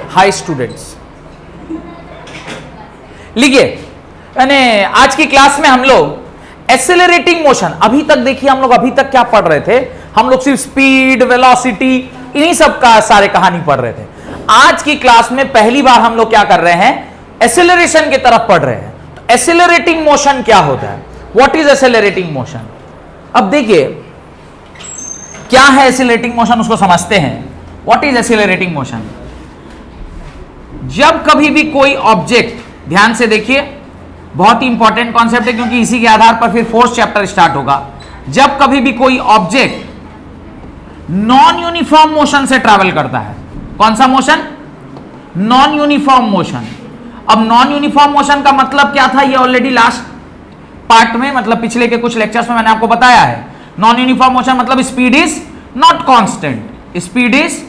Hi students, लिखिए यानी आज की क्लास में हम लोग एक्सेलरेटिंग मोशन, अभी तक देखिए हम लोग अभी तक क्या पढ़ रहे थे, हम लोग सिर्फ स्पीड, वेलोसिटी, इन्हीं सब का सारे कहानी पढ़ रहे थे। आज की क्लास में पहली बार हम लोग क्या कर रहे हैं, एक्सेलरेशन की तरफ पढ़ रहे हैं। तो एक्सेलरेटिंग मोशन क्या होता है, व्हाट इज एक्सेलरेटिंग मोशन। अब देखिए क्या है एक्सेलरेटिंग मोशन, उसको समझते हैं। What is accelerating motion. जब कभी भी कोई ऑब्जेक्ट, ध्यान से देखिए, बहुत ही इंपॉर्टेंट कॉन्सेप्ट है क्योंकि इसी के आधार पर फिर फोर्थ चैप्टर स्टार्ट होगा। जब कभी भी कोई ऑब्जेक्ट नॉन यूनिफॉर्म मोशन से ट्रैवल करता है, कौन सा मोशन, नॉन यूनिफॉर्म मोशन। अब नॉन यूनिफॉर्म मोशन का मतलब क्या था, ये ऑलरेडी लास्ट पार्ट में, मतलब पिछले के कुछ लेक्चर्स में मैंने आपको बताया है। नॉन यूनिफॉर्म मोशन मतलब speed is not constant, speed is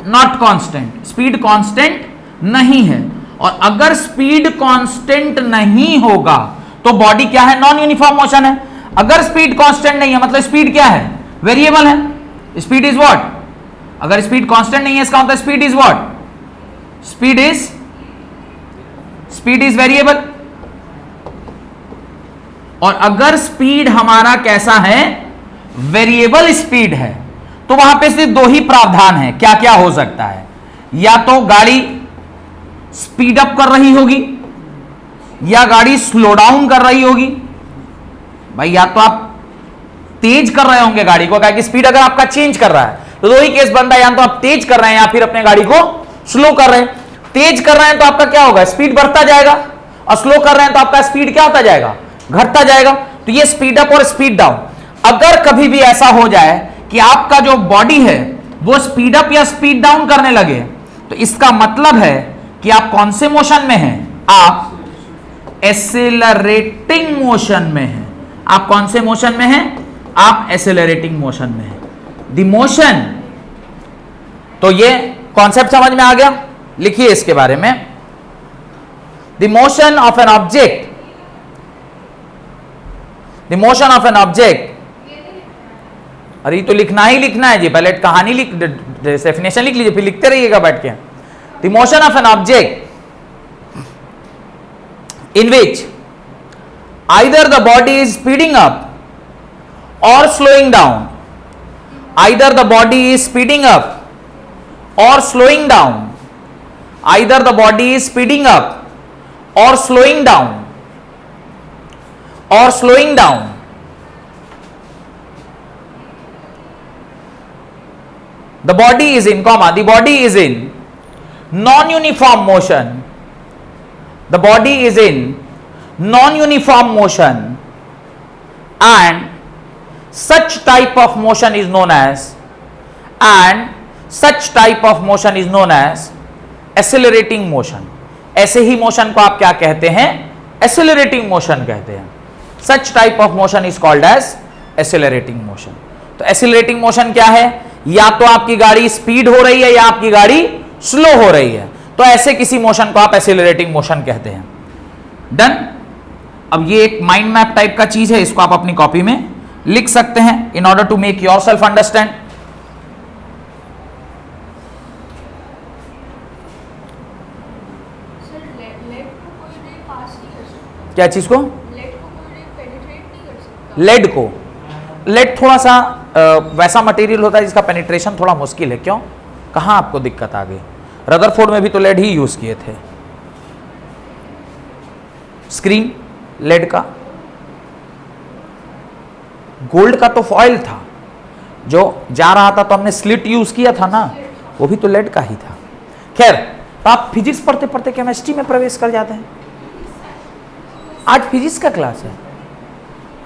not constant, speed constant नहीं है। और अगर स्पीड कांस्टेंट नहीं होगा तो बॉडी क्या है, नॉन यूनिफॉर्म मोशन है। अगर स्पीड कांस्टेंट नहीं है मतलब स्पीड क्या है, वेरिएबल है। स्पीड इज व्हाट, अगर स्पीड कांस्टेंट नहीं है इसका मतलब speed is what, speed is variable. और अगर स्पीड हमारा कैसा है, वेरिएबल स्पीड है, तो वहां पे सिर्फ दो ही प्रावधान है, क्या क्या हो सकता है। या तो गाड़ी स्पीड अप कर रही होगी या गाड़ी स्लो डाउन कर रही होगी। भाई या तो आप तेज कर रहे होंगे गाड़ी को, क्या कि स्पीड अगर आपका चेंज कर रहा है तो दो ही केस बनता है, या तो आप तेज कर रहे हैं या फिर अपने गाड़ी को स्लो कर रहे हैं। तेज कर रहे हैं तो आपका क्या होगा, स्पीड बढ़ता जाएगा, और स्लो कर रहे हैं तो आपका स्पीड क्या होता जाएगा, घटता जाएगा। तो ये स्पीड अप और स्पीड डाउन। अगर कभी भी ऐसा हो जाए कि आपका जो बॉडी है वो स्पीड अप या स्पीड डाउन करने लगे, तो इसका मतलब है कि आप कौन से मोशन में हैं, आप एक्सेलरेटिंग मोशन में हैं। आप कौन से मोशन में हैं, आप एक्सेलरेटिंग मोशन में हैं। द मोशन, तो ये कॉन्सेप्ट समझ में आ गया, लिखिए इसके बारे में। The motion of an object, the motion of an object, अरे ये तो लिखना ही लिखना है जी, पहले कहानी लिख, डेफिनेशन लिख लीजिए फिर लिखते रहिएगा बैठ के। The motion of an object in which either the body is speeding up or slowing down, either the body is speeding up or slowing down, either the body is speeding up or slowing down, or slowing down. The body is in comma, the body is in non-uniform motion. The body is in non-uniform motion, and such type of motion is known as, accelerating motion. ऐसे ही motion को आप क्या कहते हैं, accelerating motion कहते हैं। Such type of motion is called as accelerating motion. तो accelerating motion क्या है, या तो आपकी गाड़ी स्पीड हो रही है या आपकी गाड़ी स्लो हो रही है, तो ऐसे किसी मोशन को आप एक्सेलरेटिंग मोशन कहते हैं। डन। अब ये एक माइंड मैप टाइप का चीज है, इसको आप अपनी कॉपी में लिख सकते हैं in order to make yourself understand. क्या चीज को, लेड को, लेड थोड़ा सा वैसा मटेरियल होता है जिसका पेनिट्रेशन थोड़ा मुश्किल है। क्यों, कहां आपको दिक्कत आ गई, रदरफोर्ड में भी तो लेड ही यूज किए थे। स्क्रीन लेड का, गोल्ड का तो फॉयल था जो जा रहा था, तो हमने स्लिट यूज किया था ना, वो भी तो लेड का ही था। खैर, तो आप फिजिक्स पढ़ते पढ़ते केमिस्ट्री में प्रवेश कर जाते हैं। आज फिजिक्स का क्लास है,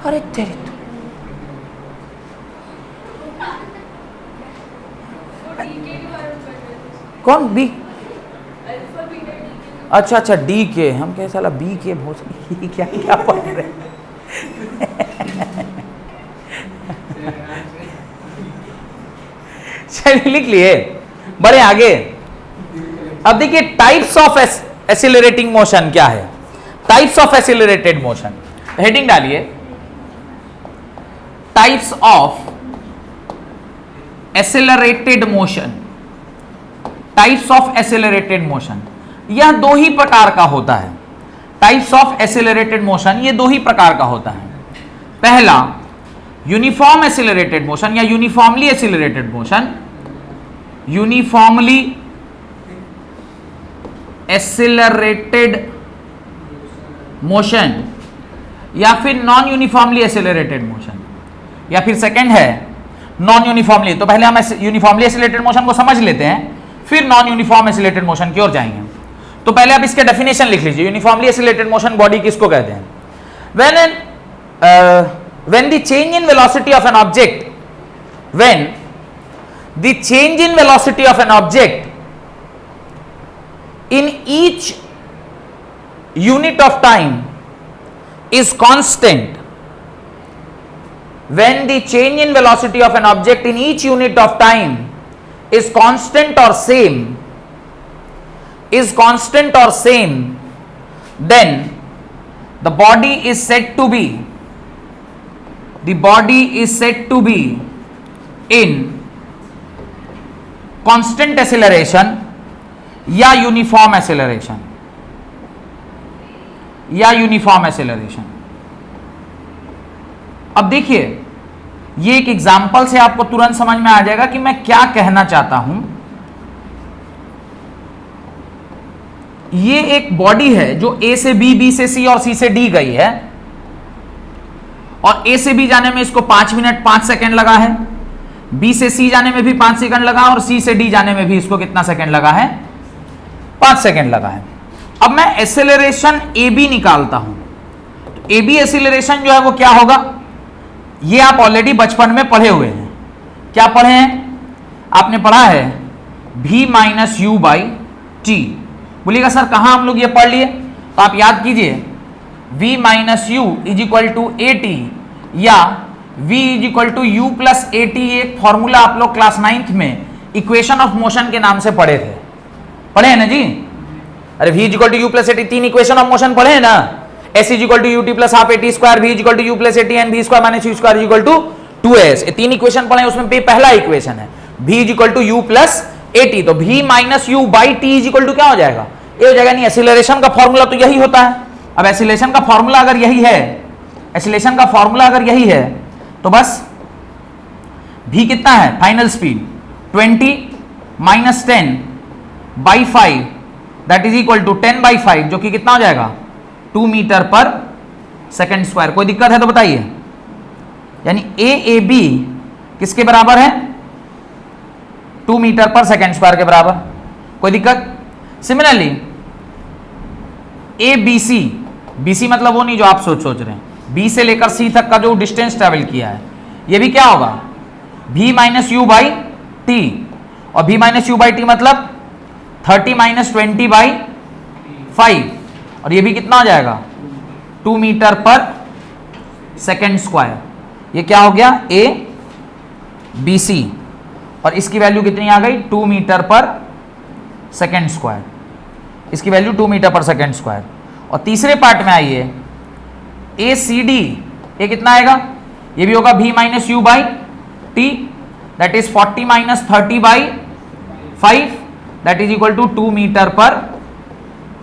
अरे तेरे तो कौन बी, अच्छा अच्छा डी के, हम कहे साला बी के बहुत क्या क्या पढ़ रहे। चलिए लिख लिए, बड़े आगे। अब देखिए टाइप्स ऑफ एक्सीलरेटिंग मोशन क्या है, types of accelerated motion, heading डालिए types of accelerated motion. Types of accelerated motion, यह दो ही प्रकार का होता है। टाइप्स ऑफ एसिलरेटेड मोशन ये दो ही प्रकार का होता है। पहला यूनिफॉर्म एसिलरेटेड मोशन या uniformly accelerated motion, uniformly accelerated motion, या फिर नॉन यूनिफॉर्मली एसिलरेटेड मोशन, या फिर सेकंड है नॉन यूनिफॉर्मली। तो पहले हम यूनिफॉर्मली एसिलरेटेड मोशन को समझ लेते हैं, फिर नॉन यूनिफॉर्म एसिलरेटेड मोशन की ओर जाएंगे। तो पहले आप इसके डेफिनेशन लिख लीजिए। यूनिफॉर्मली एसिलरेटेड मोशन बॉडी किसको कहते हैं? when the change in velocity of an object, when the change in velocity of an object in each unit of time is constant, when the change in velocity of an object in each unit of time is constant or same, then the body is said to be in constant acceleration या uniform acceleration, अब देखिए ये एक example से आपको तुरंत समझ में आ जाएगा कि मैं क्या कहना चाहता हूं। ये एक बॉडी है जो ए से बी, बी से सी और सी से डी गई है, और ए से बी जाने में इसको 5 मिनट 5 सेकंड लगा है, बी से सी जाने में भी 5 सेकंड लगा, और सी से डी जाने में भी इसको कितना सेकंड लगा है? 5 सेकंड लगा है। अब मैं एक्सेलरेशन ए बी निकालता हूं, तो ए बी एक्सेलरेशन जो है वो क्या होगा? ये आप ऑलरेडी बचपन में पढ़े हुए हैं। क्या पढ़े हैं? आपने पढ़ा है v minus u by T. बोलिएगा सर कहां हम लोग ये पढ़ लिए? तो आप याद कीजिए v minus u is equal to a t, या v is equal to u plus a t. एक फॉर्मूला आप लोग क्लास 9th में इक्वेशन ऑफ मोशन के नाम से पढ़े थे, पढ़े हैं ना जी? अरे v is equal to u plus a t, 3 equation of motion पढ़े हैं ना? s is equal to u t plus half a t square, v is equal to u plus a t and v square minus u square is equal to 2s। ये 3 equation पढ़े, उसमें पहला equation है v is equal to u plus a t, तो v minus u by t is equal to क्या हो जाएगा? ये हो जाएगा। नहीं, एक्सीलरेशन का फॉर्मूला तो यही होता है। अब एक्सीलरेशन का फॉर्मूला अगर यही है, तो बस v कितना है? Final speed 20 minus 10 by 5 that is equal to 10 by 5, जो कि कितना हो जाएगा? 2 मीटर पर सेकेंड स्क्वायर। कोई दिक्कत है तो बताइए। यानी ए बी किसके बराबर है? 2 मीटर पर सेकेंड स्क्वायर के बराबर। कोई दिक्कत? Similarly A B C, B C मतलब वो नहीं जो आप सोच रहे हैं, बी से लेकर सी तक का जो डिस्टेंस ट्रेवल किया है, ये भी क्या होगा? v minus u by t, और v minus u by T मतलब 30 माइनस 20 बाई 5, और ये भी कितना हो जाएगा? 2 मीटर पर सेकेंड स्क्वायर। ये क्या हो गया? ए बी सी, और इसकी वैल्यू कितनी आ गई? 2 मीटर पर सेकेंड स्क्वायर। इसकी value 2 metre per second square. और तीसरे पार्ट में आइए, ए सी डी, ये कितना आएगा? ये भी होगा v minus u by t, that is 40 minus 30 by 5 that is equal to 2 metre per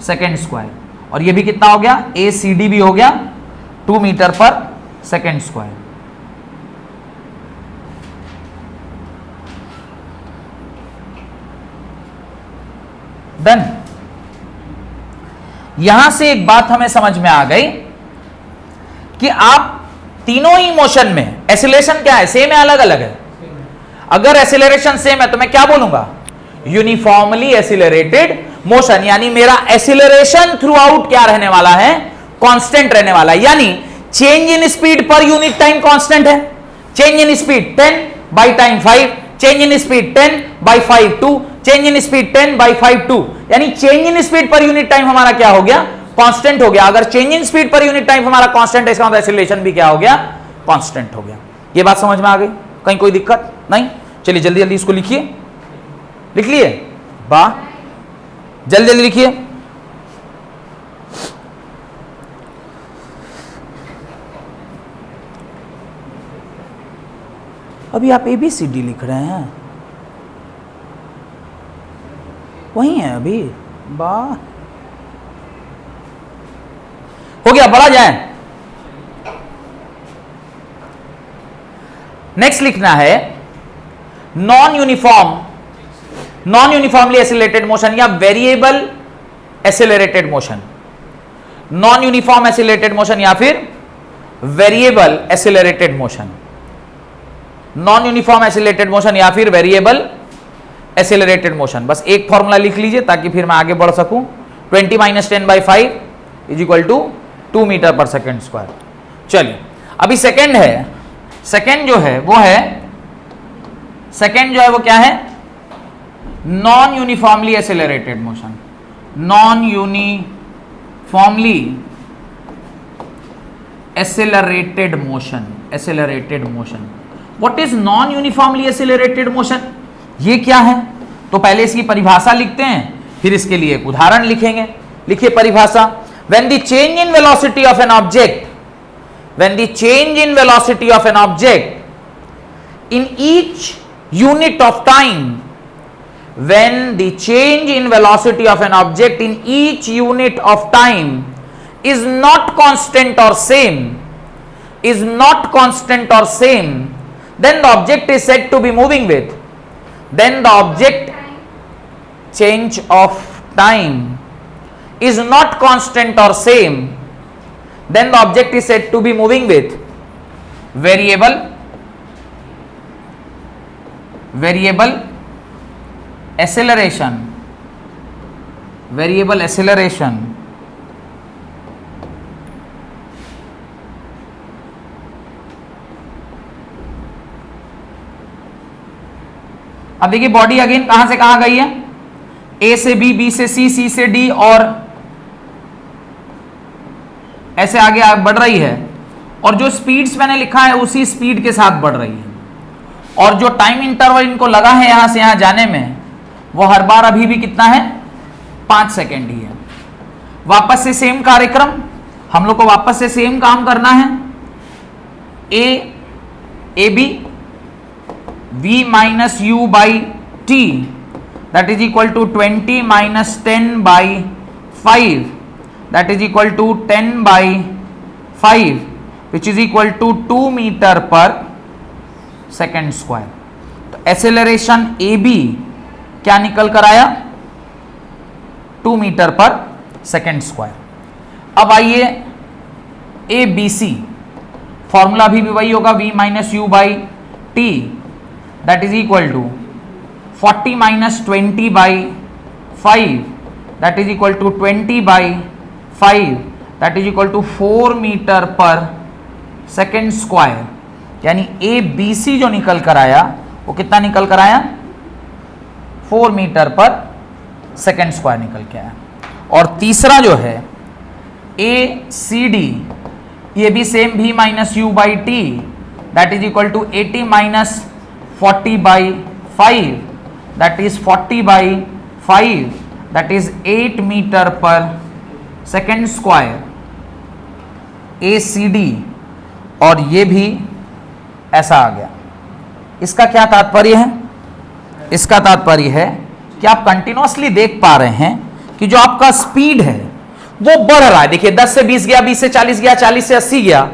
second square. और ये भी कितना हो गया? ए सी डी भी हो गया 2 metre per second square. Done. यहां से एक बात हमें समझ में आ गई कि आप तीनों ही मोशन में एक्सीलरेशन क्या है? सेम है, अलग अलग है? अगर एक्सीलरेशन सेम है तो मैं क्या बोलूंगा? Uniformly accelerated motion. यानी मेरा एक्सीलरेशन थ्रू आउट क्या रहने वाला है? कांस्टेंट रहने वाला है। यानी change in speed per unit time constant है। Change in speed 10 by time 5, change in speed 10 by 5 2, change in speed 10 by 5 2। यानी change in speed per unit time हमारा क्या हो गया? कांस्टेंट हो गया। अगर change in speed per unit time हमारा कांस्टेंट है, इसका मतलब एक्सीलरेशन भी क्या हो गया? कांस्टेंट हो गया। ये बात समझ में आ गई? कहीं कोई दिक्कत नहीं? चलिए जल्दी जल्दी इसको लिखिए। लिख लिए? वाह, जल्दी जल्दी लिखिए। अभी आप ABCD लिख रहे हैं। वही है अभी, वाह हो गया, बढ़ा जाए। नेक्स्ट लिखना है नॉन यूनिफॉर्मली एसिलेटेड मोशन या variable accelerated motion, non uniform acylated motion या फिर variable accelerated motion, non uniform acylated motion या फिर वेरिएबल एसिलरेटेड मोशन। बस एक फॉर्मूला लिख लीजिए ताकि फिर मैं आगे बढ़ सकूं। 20 - 10/5 is equal to 2 metre per second square. चलिए अभी सेकेंड है, सेकेंड जो है वो क्या है, non uniformly accelerated motion, non uniformly accelerated motion, accelerated motion. What is non uniformly accelerated motion, ये क्या है? तो पहले इसकी परिभाषा लिखते हैं, फिर इसके लिए एक उदाहरण लिखेंगे। लिखिए परिभाषा, when the change in velocity of an object, when the change in velocity of an object in each unit of time, when the change in velocity of an object in each unit of time is not constant or same, is not constant or same, then the object is said to be moving with, then the object change of time is not constant or same, then the object is said to be moving with variable acceleration, variable acceleration, अब देखिए body again कहां से कहां गई है, ए से B, B से सी, सी से डी और ऐसे आगे बढ़ रही है, और जो स्पीड्स मैंने लिखा है उसी स्पीड के साथ बढ़ रही है, और जो टाइम इंटरवल इनको लगा है यहां से यहां जाने में वो हर बार अभी भी कितना है, 5 सेकेंड ही है। वापस से सेम कार्यक्रम, हम लोग को वापस से सेम काम करना है। A B v minus u by t that is equal to 20 minus 10/5 that is equal to 10/5 which is equal to 2 meter per second square। तो एक्सेलरेशन ए बी क्या निकल कर आया, 2 मीटर पर सेकेंड स्क्वायर। अब आइए ए B सी, formula भी वही होगा, v minus u by t that is equal to 40 minus 20/5 that is equal to 20/5 that is equal to 4 metre per second square. यानी ए बी सी जो निकल कर आया वो कितना निकल कर आया, 4 मीटर पर सेकेंड स्क्वायर निकल के आया। और तीसरा जो है ए सी डी, ये भी same v minus u by t that is equal to 80 minus 40/5 that is 40/5 that is 8 metre per second square A C D, और ये भी ऐसा आ गया। इसका क्या तात्पर्य है, इसका तात्पर्य है कि आप कंटिन्यूअसली देख पा रहे हैं कि जो आपका स्पीड है वो बढ़ रहा है। देखिए 10 से 20 गया, 20 से 40 गया, 40 से 80 गया,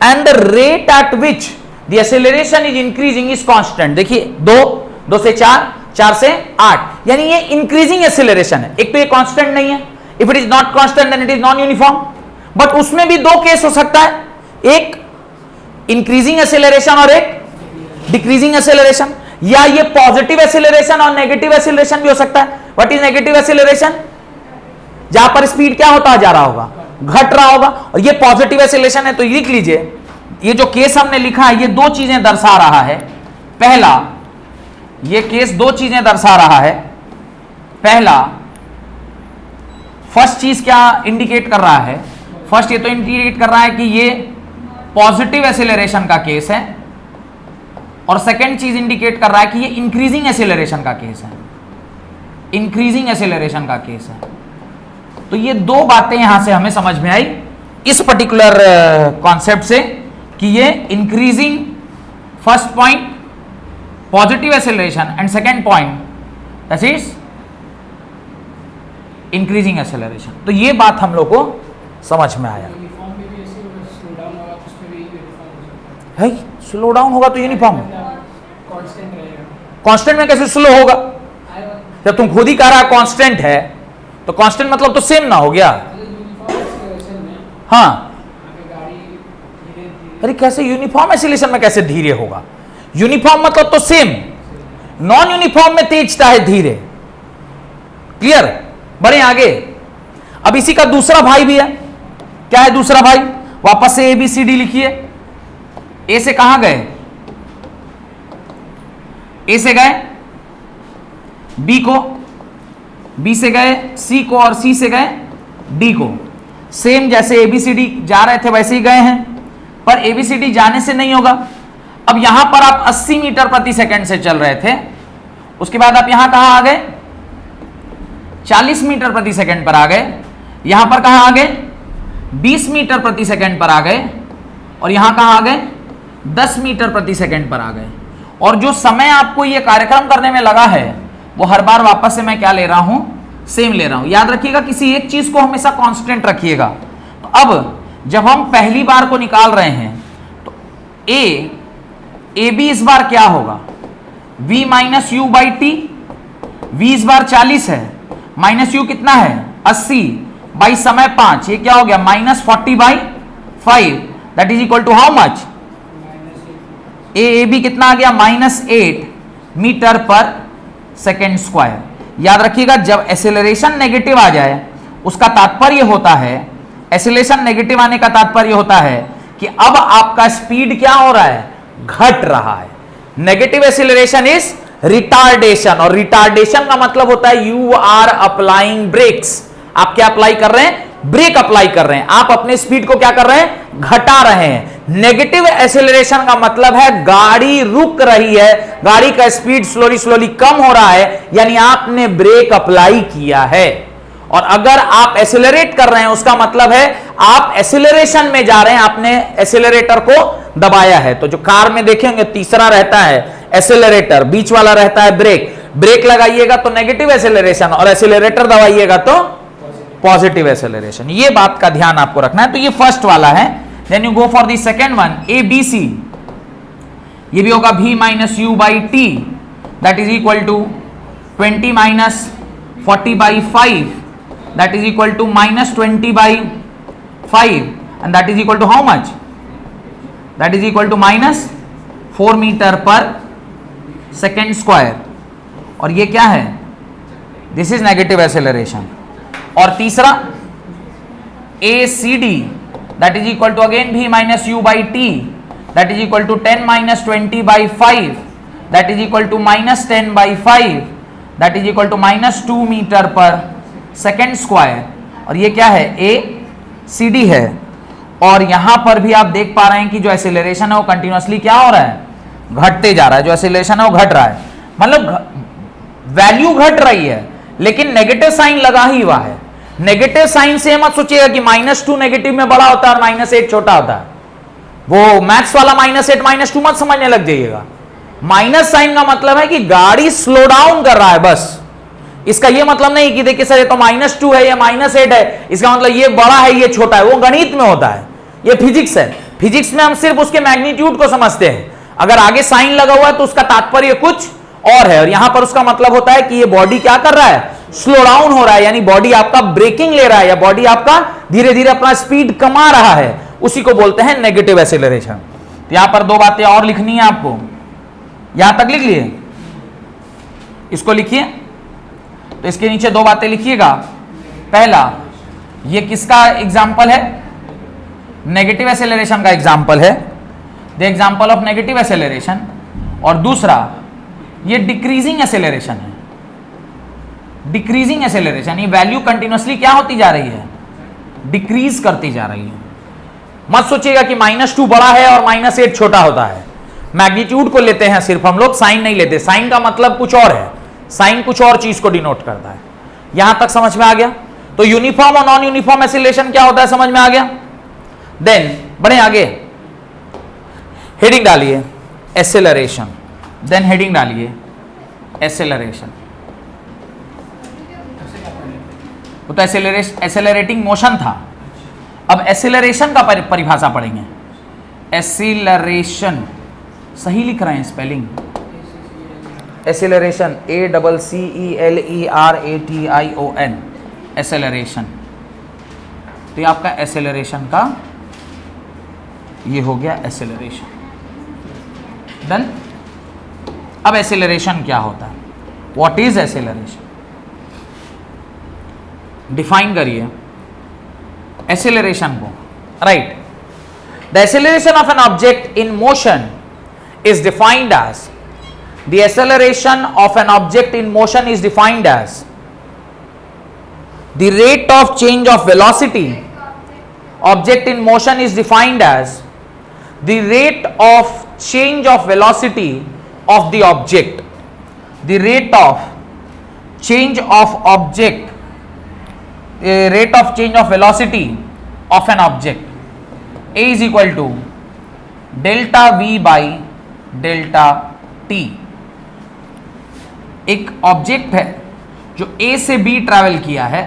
and the rate at which the acceleration is increasing is constant. देखिए 2 से 4, 4 से 8, यानी ये इंक्रीजिंग एक्सेलरेशन है। एक तो ये कांस्टेंट नहीं है, if it is not constant then it is non uniform. But उसमें भी 2 केस हो सकता है, एक इंक्रीजिंग एक्सेलरेशन और एक डिक्रीजिंग एक्सेलरेशन, या ये पॉजिटिव एक्सेलरेशन और नेगेटिव एक्सेलरेशन भी हो सकता है। व्हाट इज नेगेटिव एक्सेलरेशन, जहां पर स्पीड क्या होता जा रहा होगा, घट रहा होगा, और ये पॉजिटिव एक्सेलरेशन है। तो लिख लीजिए, ये जो केस हमने लिखा है ये 2 चीजें दर्शा रहा है। पहला, ये केस 2 चीजें दर्शा रहा है। पहला, फर्स्ट चीज क्या इंडिकेट कर रहा है, फर्स्ट ये तो इंडिकेट कर रहा है कि ये पॉजिटिव एक्सेलरेशन का केस है, और सेकेंड चीज इंडिकेट कर रहा है कि ये इंक्रीजिंग एक्सेलरेशन का केस है, इंक्रीजिंग एक्सेलरेशन का केस है। तो ये 2 बातें यहां से हमें समझ में आई इस पर्टिकुलर कॉन्सेप्ट से, कि ये increasing, first point positive acceleration, and second point that is increasing acceleration. तो ये बात हम लोग को समझ में आया है। स्लो डाउन होगा तो यूनिफॉर्म, कांस्टेंट में कैसे स्लो होगा? जब तुम खुद ही कह रहा कांस्टेंट है तो कांस्टेंट मतलब तो सेम ना हो गया। हाँ, अरे कैसे यूनिफॉर्म एक्सीलरेशन में कैसे धीरे होगा? यूनिफॉर्म मतलब तो सेम, नॉन यूनिफॉर्म में तेजता है धीरे। क्लियर? बढ़े आगे। अब इसी का दूसरा भाई भी है। क्या है दूसरा भाई? वापस से ABCD लिखिए। ए से कहां गए? ए से गए बी को, बी से गए सी को और सी से गए डी को। सेम जैसे ABCD जा रहे थे वैसे ही गए हैं, पर ABCD जाने से नहीं होगा। अब यहां पर आप 80 मीटर प्रति सेकंड से चल रहे थे, उसके बाद आप यहां कहां आ गए? 40 मीटर प्रति सेकंड पर आ गए। यहां पर कहां आ गए? 20 मीटर प्रति सेकंड पर आ गए। और यहां कहां आ गए? 10 मीटर प्रति सेकंड पर आ गए। और जो समय आपको ये कार्यक्रम करने में लगा है वो हर बार वापस से मैं क्या ले रहा हूं? सेम ले रहा हूं। याद रखिएगा किसी एक चीज को हमेशा कांस्टेंट रखिएगा। तो अब जब हम पहली बार को निकाल रहे हैं तो AB इस बार क्या होगा? V minus u by T. V इस बार 40 है, माइनस यू कितना है? 80 बाई समय 5, ये क्या हो गया? Minus 40 by 5, that is equal to how much? AB कितना आ गया? -8 मीटर पर सेकेंड स्क्वायर। याद रखिएगा जब एक्सेलरेशन नेगेटिव आ जाए उसका तात्पर्य होता है, एक्सेलरेशन नेगेटिव आने का तात्पर्य होता है कि अब आपका स्पीड क्या हो रहा है? घट रहा है। नेगेटिव एक्सेलरेशन इज रिटार्डेशन, और रिटार्डेशन का मतलब होता है यू आर अप्लाइंग ब्रेक्स। आप क्या अप्लाई कर रहे हैं? ब्रेक अप्लाई कर रहे हैं। आप अपने स्पीड को क्या कर रहे हैं? घटा रहे हैं। नेगेटिव एक्सेलरेशन का मतलब है गाड़ी रुक रही है, गाड़ी का स्पीड स्लोली स्लोली कम हो रहा है, यानी आपने ब्रेक अप्लाई किया है। और अगर आप एक्सेलरेट कर रहे हैं उसका मतलब है आप एक्सेलरेशन में जा रहे हैं, आपने एक्सेलरेटर को दबाया है। तो जो कार में देखेंगे तीसरा रहता है एक्सेलरेटर, बीच वाला रहता है ब्रेक। ब्रेक लगाइएगा तो नेगेटिव एक्सेलरेशन और एक्सेलरेटर दबाइएगा तो पॉजिटिव एक्सेलरेशन। ये बात का ध्यान आपको रखना है। तो ये फर्स्ट वाला है। Then you go for the second one, ABC। ये भी होगा V minus u by t, that is equal to 20 minus 40 by 5, that is equal to minus 20 by 5, and that is equal to how much? That is equal to minus 4 metre per second square. और ये क्या है? This is negative acceleration. और तीसरा ACD, that is equal to again V minus u by t, that is equal to 10 minus 20 by 5, that is equal to minus 10 by 5, that is equal to minus 2 metre per second square. और ये क्या है? ACD है। और यहां पर भी आप देख पा रहे हैं कि जो एक्सेलरेशन है वो कंटिन्यूअसली क्या हो रहा है? घटते जा रहा है। जो एक्सेलरेशन है वो घट रहा है, मतलब वैल्यू घट रही है लेकिन नेगेटिव साइन लगा ही हुआ है। नेगेटिव साइन से मत सोचिएगा कि -2 नेगेटिव में बड़ा होता है और -8 छोटा होता है। वो मैथ्स वाला -8 -2 मत समझने लग जाइएगा। माइनस साइन का मतलब है कि गाड़ी स्लो डाउन कर रहा है, बस। इसका ये मतलब नहीं कि देखिए सर ये तो -2 है, ये -8 है, इसका मतलब ये बड़ा है ये छोटा है। वो गणित में होता है, ये फिजिक्स है। फिजिक्स में हम सिर्फ उसके मैग्नीट्यूड को समझते हैं। अगर आगे साइन लगा हुआ है तो उसका तात्पर्य कुछ और है, और यहां पर उसका मतलब होता है कि ये बॉडी क्या कर रहा है? स्लो डाउन हो रहा है, यानी बॉडी आपका ब्रेकिंग ले रहा है या बॉडी आपका धीरे धीरे अपना स्पीड कमा रहा है, उसी को बोलते हैं नेगेटिव एक्सेलरेशन। तो यहां पर दो बातें और लिखनी है आपको, यहां तक लिख लिए, इसको लिखिए। तो इसके नीचे दो बातें लिखिएगा। पहला, ये किसका एग्जाम्पल है? नेगेटिव एक्सेलरेशन का एग्जाम्पल है, the example of negative acceleration. और दूसरा, ये डिक्रीजिंग एक्सेलरेशन है। डिक्रीजिंग एक्सेलरेशन, ये वैल्यू कंटिन्यूअसली क्या होती जा रही है? डिक्रीज करती जा रही है। मत सोचिएगा कि -2 बड़ा है और -8 छोटा होता है। मैग्नीट्यूड को लेते हैं सिर्फ हम लोग, साइन नहीं लेते। साइन का मतलब कुछ और है, साइन कुछ और चीज को डिनोट करता है। यहां तक समझ में आ गया? तो यूनिफॉर्म और नॉन यूनिफॉर्म एक्सेलरेशन क्या होता है, समझ में आ गया? देन बढ़े आगे, हेडिंग डालिए एक्सेलरेशन, देन हेडिंग डालिए एक्सेलरेशन। वो तो एसेलरेटिंग मोशन था। अब एसेलरेशन का परिभाषा पढ़ेंगे। एसेलरेशन, सही लिख रहे हैं स्पेलिंग, एसेलरेशन ACCELERATION, एसेलरेशन। तो ये आपका एसेलरेशन का ये हो गया एसेलरेशन। डन। अब एसेलरेशन क्या होता है, व्हाट इज एसेलरेशन, डिफाइन करिए एसेलरेशन को। Right, the acceleration of an object in motion is defined as, the acceleration of an object in motion is defined as the rate of change of velocity, object in motion is defined as the rate of change of velocity of the object, the rate of change of object, rate of change of velocity of an object, A is equal to delta V by delta t। एक object है जो A से B travel किया है,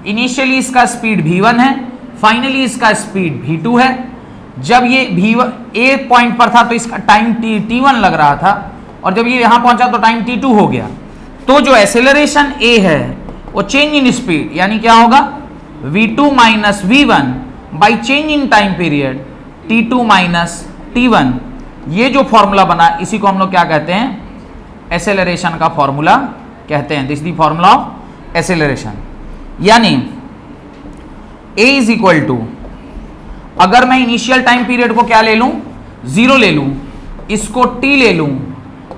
initially इसका speed v1 है, finally इसका speed v2 है। जब ये v1 A पॉइंट पर था तो इसका टाइम t1 लग रहा था, और जब ये यहां पहुंचा तो टाइम t2 हो गया। तो जो एक्सेलरेशन A है वो चेंज इन स्पीड, यानी क्या होगा v2 minus v1 by change in time period t2 minus t1। ये जो फॉर्मूला बना इसी को हम लोग क्या कहते हैं, एक्सेलरेशन का फॉर्मूला कहते हैं। This the formula of acceleration. यानी A इज इक्वल टू, अगर मैं इनिशियल टाइम पीरियड को क्या ले लूं, 0 ले लूं, इसको t ले लूं,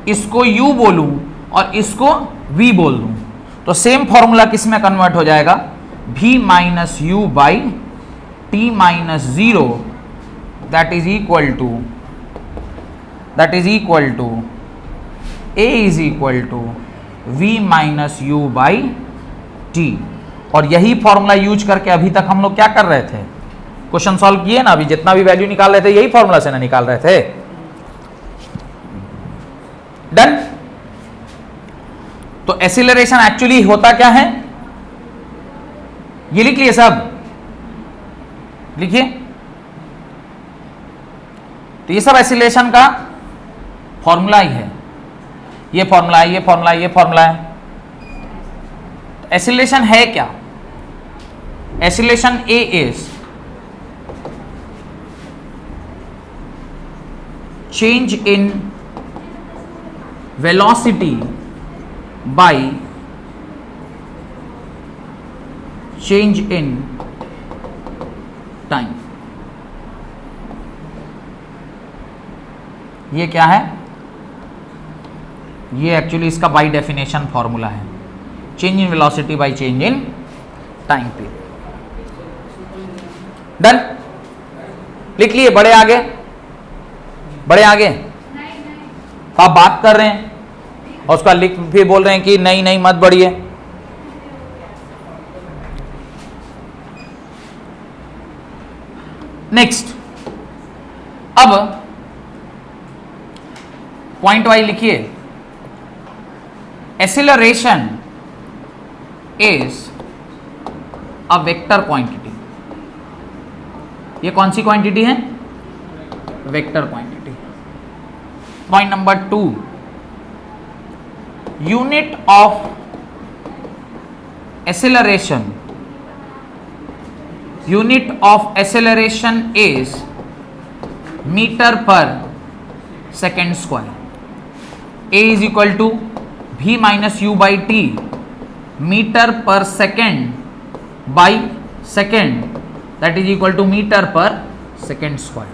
इसको u बोलूं और इसको v बोल दूं, तो सेम फॉर्मूला किस में कन्वर्ट हो जाएगा, v minus u by t minus 0, that is equal to A is equal to v minus u by t. और यही फॉर्मूला यूज करके अभी तक हम लोग क्या कर रहे थे, क्वेश्चन सॉल्व किए ना, अभी जितना भी वैल्यू निकाल रहे थे यही फॉर्मूला से ना निकाल रहे थे। डन। तो एक्सीलरेशन एक्चुअली होता क्या है, ये लिख लिए सब, लिखिए। तो ये सब एक्सीलरेशन का फॉर्मूला ही है, ये फॉर्मूला है, ये फॉर्मूला है, ये फॉर्मूला है। एक्सीलरेशन है क्या, acceleration A is change in velocity by change in time। ये क्या है, ये एक्चुअली इसका बाय डेफिनेशन फॉर्मूला है, change in velocity by change in time period. Done, लिख लिए। बड़े आगे, बड़े आगे। आप बात कर रहे हैं और उसका लिख फिर बोल रहे हैं कि नहीं नहीं मत बढ़िए। नेक्स्ट, अब पॉइंट वाइज लिखिए। Acceleration is a vector quantity. ये कौन सी क्वांटिटी है, vector quantity. Point number 2, unit of acceleration, unit of acceleration is metre per second square. A is equal to v minus u by t, metre per second by second, that is equal to metre per second square.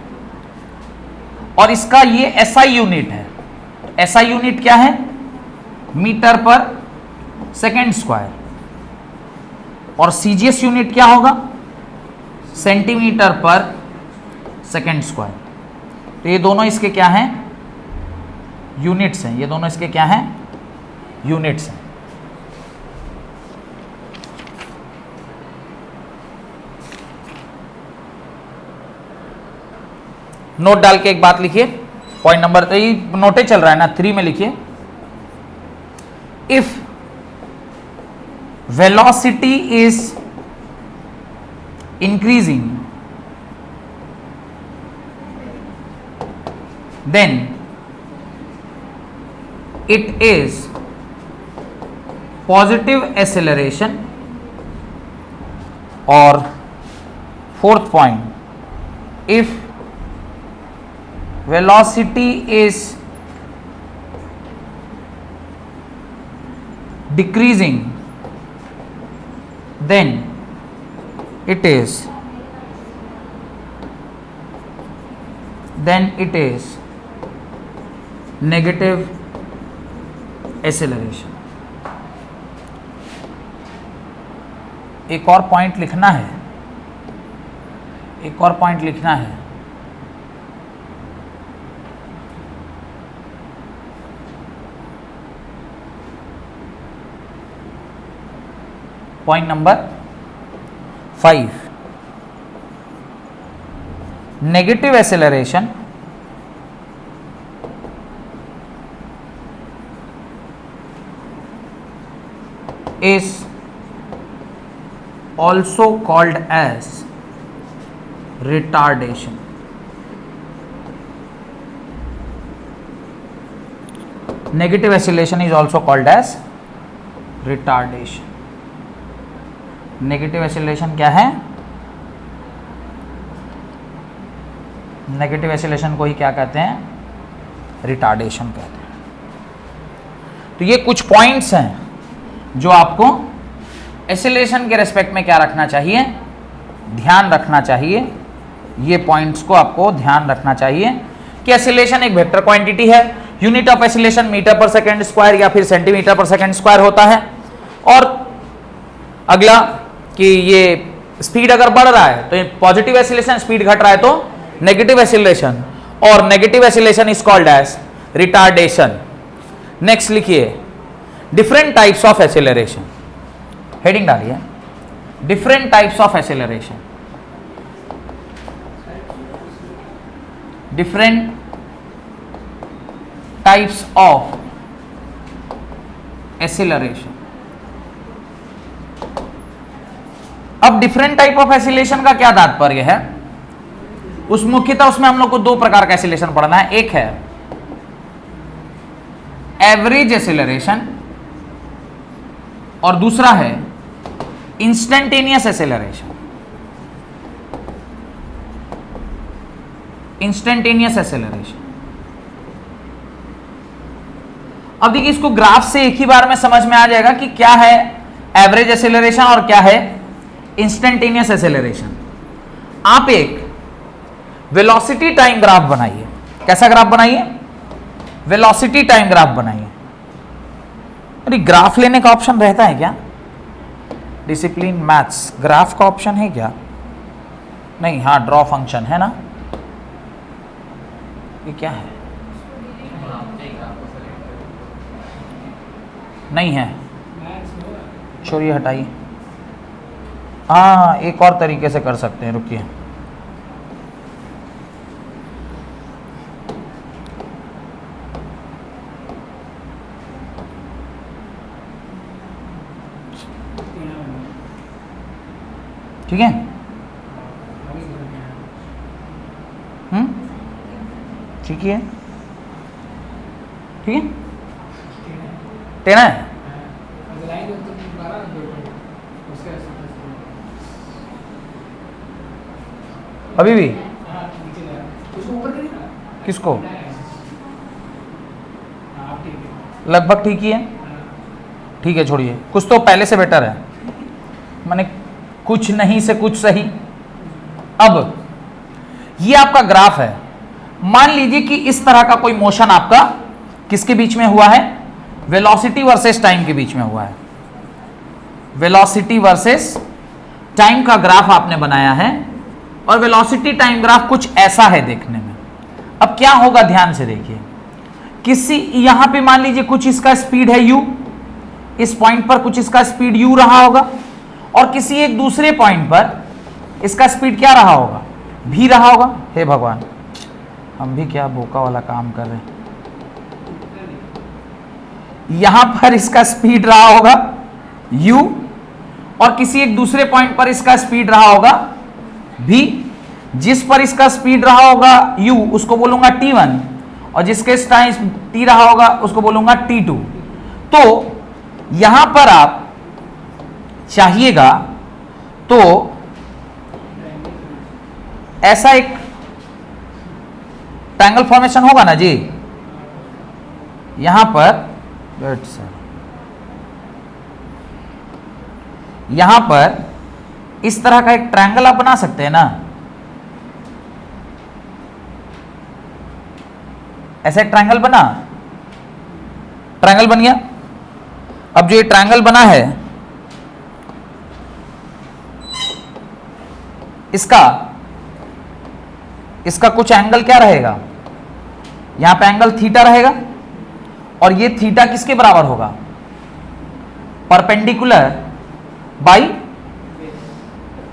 और इसका ये SI unit है। SI unit क्या है, metre per second square. और CGS unit क्या होगा, centimetre पर सेकेंड स्क्वायर। तो ये दोनों इसके क्या हैं, यूनिट्स हैं। ये दोनों इसके क्या हैं, यूनिट्स हैं। नोट डाल के एक बात लिखिए, पॉइंट नंबर 3 नोटे चल रहा है ना, 3 में लिखिए। If velocity is increasing, then it is positive acceleration. Or fourth point, if velocity is decreasing, then it is negative acceleration. एक और पॉइंट लिखना है, एक और पॉइंट लिखना है। Point number 5, negative acceleration is also called as retardation. Negative acceleration is also called as retardation. Negative acceleration क्या है? नेगेटिव एक्सेलरेशन को ही क्या कहते हैं? रिटार्डेशन कहते हैं। तो ये कुछ पॉइंट्स हैं जो आपको एक्सेलरेशन के रेस्पेक्ट में क्या रखना चाहिए, ध्यान रखना चाहिए। ये पॉइंट्स को आपको ध्यान रखना चाहिए कि एक्सेलरेशन एक वेक्टर क्वांटिटी है, यूनिट ऑफ एक्सेलरेशन मीटर पर सेकंड स्क्वायर या फिर सेंटीमीटर पर सेकंड स्क्वायर होता है। और अगला कि ये स्पीड अगर बढ़ रहा है तो पॉजिटिव एक्सेलरेशन, स्पीड घट रहा है तो नेगेटिव एक्सेलरेशन, और negative acceleration is called as retardation. Next लिखिए different types of acceleration, heading डालिए different types of acceleration. Different types of acceleration. अब डिफरेंट टाइप ऑफ एक्सेलरेशन का क्या तात्पर्य है? उस मुख्यतः उसमें हम लोग को दो प्रकार का एक्सेलरेशन पढ़ना है। एक है एवरेज एक्सेलरेशन और दूसरा है इंस्टेंटेनियस एक्सेलरेशन। Instantaneous acceleration. अब देखिए इसको ग्राफ से एक ही बार में समझ में आ जाएगा कि क्या है एवरेज एक्सेलरेशन और क्या है इंस्टेंटेनियस एक्सेलरेशन। आप एक वेलोसिटी टाइम ग्राफ बनाइए। कैसा ग्राफ बनाइए? वेलोसिटी टाइम ग्राफ बनाइए। अरे ग्राफ लेने का ऑप्शन रहता है क्या? डिसिप्लिन मैथ्स ग्राफ का ऑप्शन है क्या? नहीं, हाँ ड्रॉ फंक्शन है ना। ये क्या है? नहीं है, छोड़िए हटाइए। हाँ एक और तरीके से कर सकते हैं, रुकिए। ठीक है, ठीक है, ठीक है, टेना है। अभी भी किसको? लगभग ठीक ही है। ठीक है, छोड़िए, कुछ तो पहले से बेटर है। माने कुछ नहीं से कुछ सही। अब ये आपका ग्राफ है। मान लीजिए कि इस तरह का कोई मोशन आपका किसके बीच में हुआ है? वेलोसिटी वर्सेस टाइम के बीच में हुआ है। वेलोसिटी वर्सेस टाइम का ग्राफ आपने बनाया है और वेलोसिटी टाइम ग्राफ कुछ ऐसा है देखने में। अब क्या होगा, ध्यान से देखिए। किसी यहां पे मान लीजिए कुछ इसका स्पीड है u, इस पॉइंट पर कुछ इसका स्पीड u रहा होगा, और किसी एक दूसरे पॉइंट पर इसका स्पीड क्या रहा होगा? v रहा होगा। हे भगवान, हम भी क्या बोका वाला काम कर रहे हैं। यहां पर इसका स्पीड रहा होगा u और किसी एक दूसरे पॉइंट पर इसका स्पीड रहा होगा v, जिस पर इसका स्पीड रहा होगा u उसको बोलूंगा t1, और जिसके टाइम t रहा होगा उसको बोलूंगा t2। तो यहां पर आप चाहिएगा तो ऐसा एक ट्रायंगल फॉर्मेशन होगा ना जी, यहां पर यहां पर इस तरह का एक ट्रायंगल आप बना सकते हैं ना, ऐसा एक ट्रायंगल बना, ट्रायंगल बन गया। अब जो ये ट्रायंगल बना है इसका कुछ एंगल क्या रहेगा, यहां पे एंगल थीटा रहेगा, और ये थीटा किसके बराबर होगा, परपेंडिकुलर बाई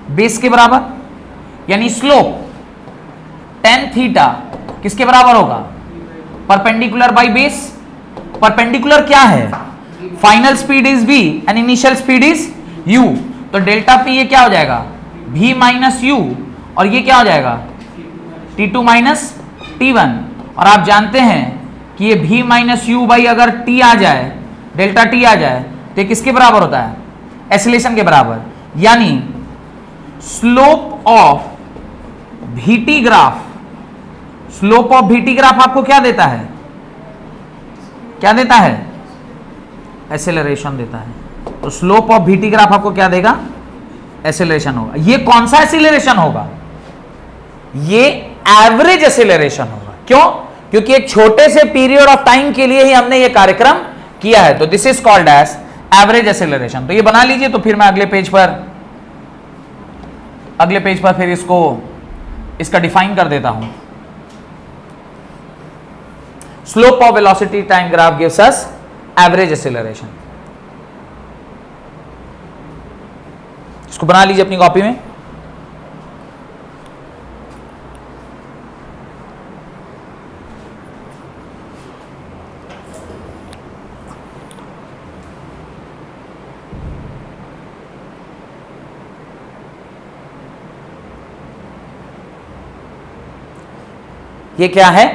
बेस के बराबर, यानी स्लोप tan थीटा किसके बराबर होगा, परपेंडिकुलर बाई बेस। परपेंडिकुलर क्या है, final speed is v and initial speed is u, तो डेल्टा p ये क्या हो जाएगा v माइनस u, और ये क्या हो जाएगा t2 माइनस t1। और आप जानते हैं कि ये v माइनस यू बाई अगर t आ जाए, डेल्टा t आ जाए, तो ये किसके बराबर होता है, एसिलेशन के बराबर। यानी slope of vt graph, slope of vt graph आपको क्या देता है, क्या देता है, एसेलरेशन देता है। तो स्लोप ऑफ vt ग्राफ आपको क्या देगा, एसेलरेशन होगा। ये कौन सा एसेलरेशन होगा, ये एवरेज एसेलरेशन होगा। क्यों, क्योंकि एक छोटे से पीरियड ऑफ टाइम के लिए ही हमने ये कार्यक्रम किया है, तो this is called as average acceleration. तो ये बना लीजिए, तो फिर मैं अगले पेज पर फिर इसका डिफाइन कर देता हूं। Slope of velocity time graph gives us average acceleration. इसको बना लीजिए अपनी कॉपी में। ये क्या है,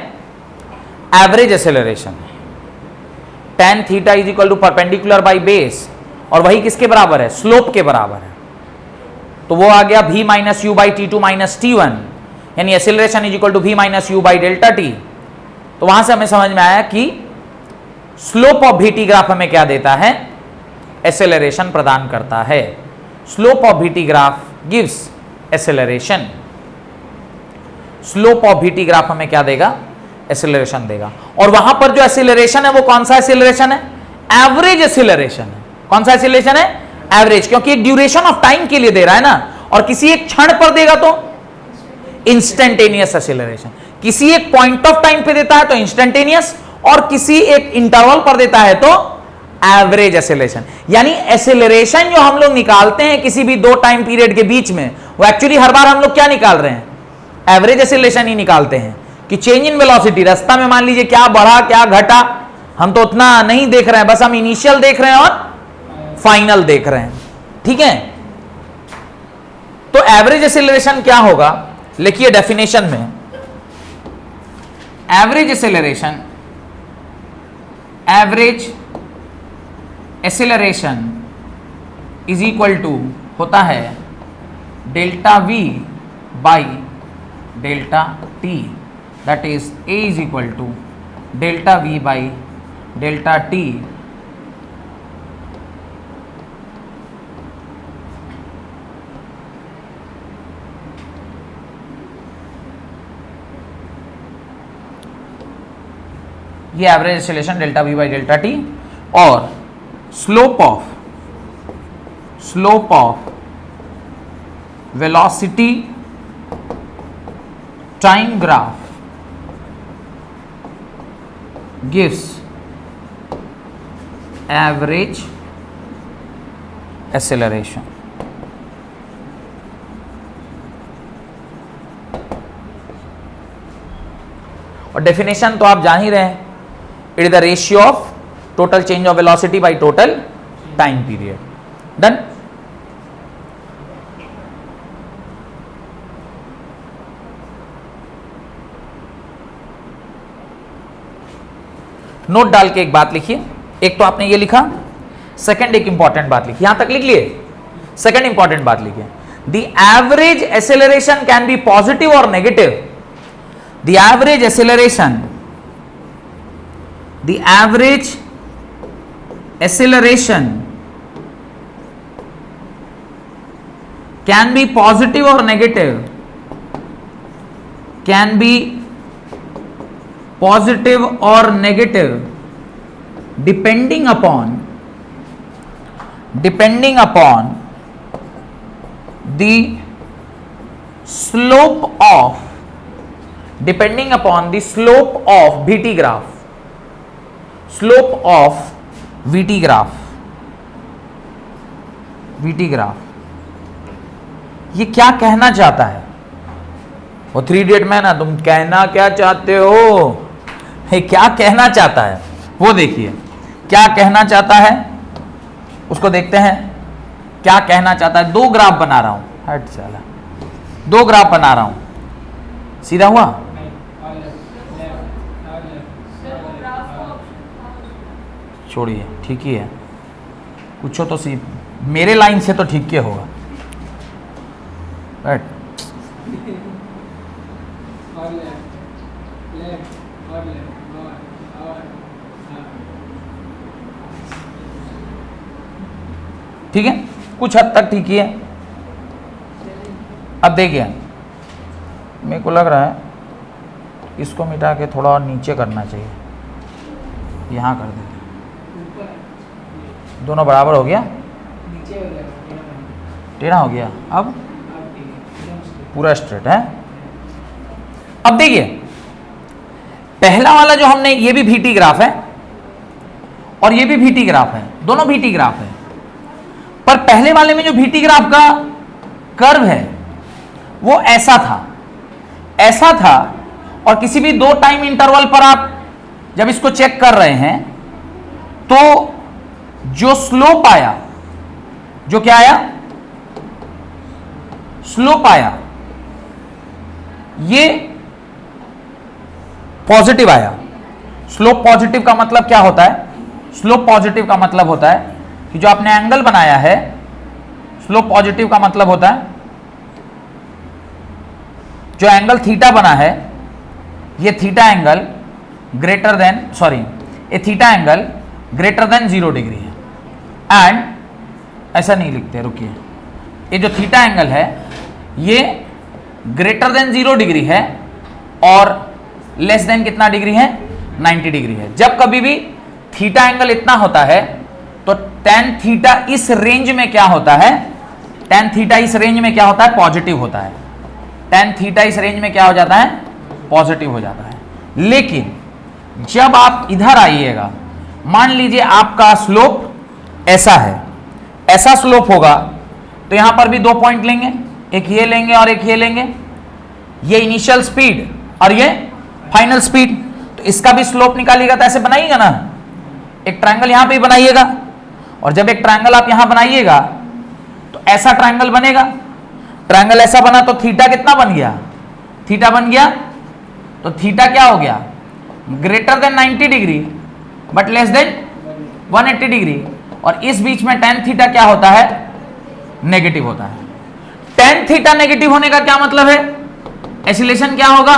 average acceleration. tan theta is equal to perpendicular by base, और वही किसके बराबर है, स्लोप के बराबर है। तो वो आ गया v माइनस यू बाई टी2 माइनस टी1, यानी acceleration is equal to v minus u by delta t. तो वहां से हमें समझ में आया कि स्लोप ऑफ vt ग्राफ हमें क्या देता है, एसेलरेशन प्रदान करता है। Slope of vt graph gives acceleration. Slope of vt graph हमें क्या देगा, एसेलरेशन देगा। और वहां पर जो एसेलरेशन है वो कौन सा एसेलरेशन है, एवरेज एसेलरेशन है। कौन सा एसेलरेशन है, एवरेज, क्योंकि एक ड्यूरेशन ऑफ टाइम के लिए दे रहा है ना, और किसी एक क्षण पर देगा तो इंस्टेंटेनियस एसेलरेशन, किसी एक पॉइंट ऑफ टाइम पे देता है तो इंस्टेंटेनियस, और किसी एक इंटरवल पर देता है तो एवरेज एसेलरेशन। यानी एसेलरेशन जो हम लोग निकालते हैं किसी भी दो टाइम पीरियड के बीच में, वो एक्चुअली हर बार हम लोग क्या निकाल रहे हैं, एवरेज एसेलरेशन ही निकालते हैं। कि चेंज इन वेलोसिटी, रास्ता में मान लीजिए क्या बढ़ा क्या घटा, हम तो उतना नहीं देख रहे हैं, बस हम इनिशियल देख रहे हैं और फाइनल देख रहे हैं। ठीक है, तो एवरेज एसेलरेशन क्या होगा, लिखिए डेफिनेशन में, average acceleration is equal to होता है delta v by delta t, that is a is equal to delta v by delta t ये average acceleration delta v by delta t। और slope of velocity time graph gives average acceleration। और definition तो आप जान ही रहे हैं, it is the ratio of total change of velocity by total time period. Done. Note डाल के एक बात लिखिए, एक तो आपने ये लिखा, सेकंड एक इंपॉर्टेंट बात लिखी, यहां तक लिख लिए, सेकंड इंपॉर्टेंट बात लिखिए, the average acceleration can be positive और नेगेटिव, the average acceleration, the average acceleration can be positive और नेगेटिव, कैन बी पॉजिटिव और नेगेटिव depending upon the slope of, depending upon the slope of VT graph, slope of VT graph, VT graph. ये क्या कहना चाहता है वो 3 इडियट में ना, तुम कहना क्या चाहते हो, ये क्या कहना चाहता है वो देखिए, क्या कहना चाहता है उसको देखते हैं, क्या कहना चाहता है। 2 ग्राफ बना रहा हूं, हट साला, 2 ग्राफ बना रहा हूं, सीधा हुआ, छोड़िए, ठीक ही है, कुछ तो सी मेरे लाइन से तो ठीक के होगा, राइट। ठीक है, कुछ हद तक ठीक ही है। अब देखिए, मेरे को लग रहा है इसको मिटा के थोड़ा और नीचे करना चाहिए, यहाँ कर देते, दोनों बराबर हो गया, टेढ़ा हो गया, अब पूरा स्ट्रेट है। अब देखिए, पहला वाला जो हमने, ये भी VT ग्राफ है और ये भी VT ग्राफ है, दोनों VT ग्राफ है, पर पहले वाले में जो VT ग्राफ का कर्व है वो ऐसा था, और किसी भी 2 टाइम इंटरवल पर आप जब इसको चेक कर रहे हैं तो जो स्लोप आया, जो क्या आया, स्लोप आया, ये पॉजिटिव आया। स्लोप पॉजिटिव का मतलब क्या होता है, स्लोप पॉजिटिव का मतलब होता है कि जो आपने एंगल बनाया है, स्लोप पॉजिटिव का मतलब होता है जो एंगल थीटा बना है, ये theta angle greater than, sorry, ये theta angle greater than 0 degree है, एंड ऐसा नहीं लिखते, रुकिए, ये जो थीटा एंगल है ये ग्रेटर देन 0 डिग्री है और लेस देन कितना डिग्री है, 90 डिग्री है। जब कभी भी थीटा एंगल इतना होता है तो tan थीटा इस रेंज में क्या होता है, tan थीटा इस रेंज में क्या होता है, पॉजिटिव होता है, tan थीटा इस रेंज में क्या हो जाता है, पॉजिटिव हो जाता है। लेकिन जब आप इधर आइएगा, मान लीजिए आपका स्लोप ऐसा है, ऐसा स्लोप होगा तो यहां पर भी 2 पॉइंट लेंगे, एक ये लेंगे और एक ये लेंगे, ये इनिशियल स्पीड और ये फाइनल स्पीड, तो इसका भी स्लोप निकालिएगा तो ऐसे बनाइएगा ना, एक ट्रायंगल यहां पे बनाइएगा, और जब एक ट्रायंगल आप यहां बनाइएगा तो ऐसा ट्रायंगल बनेगा, ट्रायंगल ऐसा बना तो थीटा कितना बन गया, थीटा बन गया, तो थीटा क्या हो गया, greater than 90 degree but less than 180 degree, और इस बीच में tan थीटा क्या होता है, नेगेटिव होता है। tan थीटा नेगेटिव होने का क्या मतलब है, एक्सीलरेशन क्या होगा,